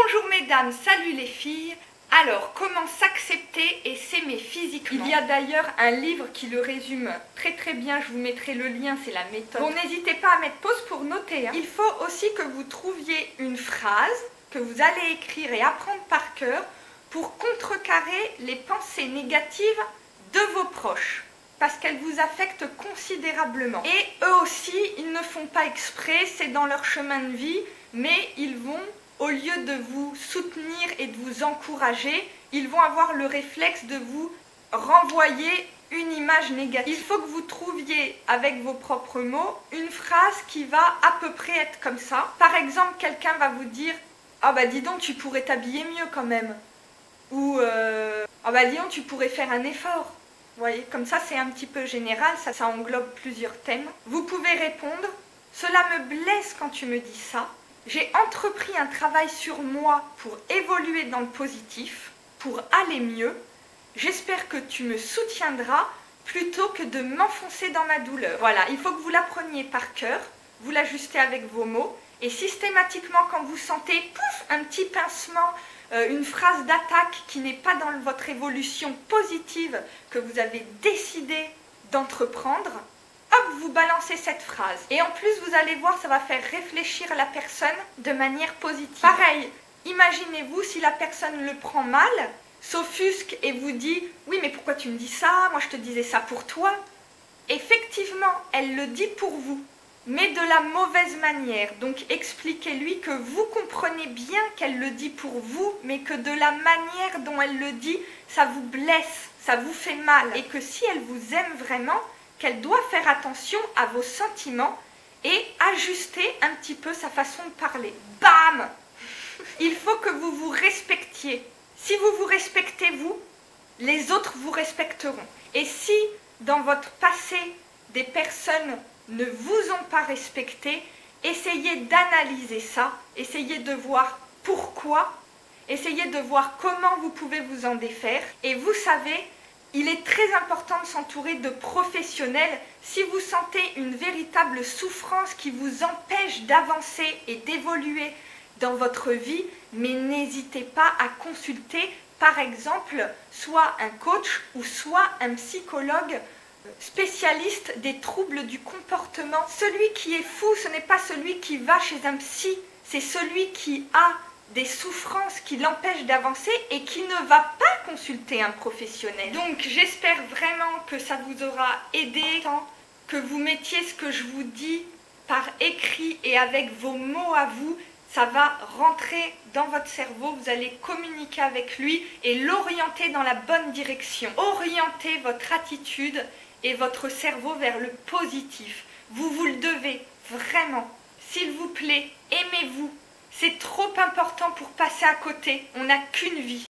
Bonjour mesdames, salut les filles. Alors, comment s'accepter et s'aimer physiquement? Il y a d'ailleurs un livre qui le résume très bien, je vous mettrai le lien, c'est la méthode. Bon, n'hésitez pas à mettre pause pour noter. Il faut aussi que vous trouviez une phrase que vous allez écrire et apprendre par cœur pour contrecarrer les pensées négatives de vos proches, parce qu'elles vous affectent considérablement. Et eux aussi, ils ne font pas exprès, c'est dans leur chemin de vie, mais ils vont, au lieu de vous soutenir et de vous encourager, ils vont avoir le réflexe de vous renvoyer une image négative. Il faut que vous trouviez, avec vos propres mots, une phrase qui va à peu près être comme ça. Par exemple, quelqu'un va vous dire « Ah bah dis donc, tu pourrais t'habiller mieux quand même » ou « Ah bah dis donc, tu pourrais faire un effort ». Vous voyez, comme ça c'est un petit peu général, ça englobe plusieurs thèmes. Vous pouvez répondre « Cela me blesse quand tu me dis ça. J'ai entrepris un travail sur moi pour évoluer dans le positif, pour aller mieux. J'espère que tu me soutiendras plutôt que de m'enfoncer dans ma douleur. » Voilà, il faut que vous l'appreniez par cœur, vous l'ajustez avec vos mots, et systématiquement quand vous sentez pouf, un petit pincement, une phrase d'attaque qui n'est pas dans votre évolution positive que vous avez décidé d'entreprendre, hop, vous balancez cette phrase. Et en plus, vous allez voir, ça va faire réfléchir la personne de manière positive. Pareil, imaginez-vous si la personne le prend mal, s'offusque et vous dit « Oui, mais pourquoi tu me dis ça? Moi, je te disais ça pour toi. » Effectivement, elle le dit pour vous, mais de la mauvaise manière. Donc, expliquez-lui que vous comprenez bien qu'elle le dit pour vous, mais que de la manière dont elle le dit, ça vous blesse, ça vous fait mal. Et que si elle vous aime vraiment, qu'elle doit faire attention à vos sentiments et ajuster un petit peu sa façon de parler. Bam! Il faut que vous vous respectiez. Si vous vous respectez vous, les autres vous respecteront. Et si dans votre passé, des personnes ne vous ont pas respecté, essayez d'analyser ça, essayez de voir pourquoi, essayez de voir comment vous pouvez vous en défaire. Et vous savez, il est très important de s'entourer de professionnels si vous sentez une véritable souffrance qui vous empêche d'avancer et d'évoluer dans votre vie, mais n'hésitez pas à consulter par exemple soit un coach ou soit un psychologue spécialiste des troubles du comportement. Celui qui est fou, ce n'est pas celui qui va chez un psy, c'est celui qui a des souffrances qui l'empêchent d'avancer et qui ne va pas consulter un professionnel. Donc j'espère vraiment que ça vous aura aidé, que vous mettiez ce que je vous dis par écrit et avec vos mots à vous. Ça va rentrer dans votre cerveau, vous allez communiquer avec lui et l'orienter dans la bonne direction. Orientez votre attitude et votre cerveau vers le positif. Vous le devez, vraiment. S'il vous plaît, aimez-vous. C'est trop important pour passer à côté. On n'a qu'une vie.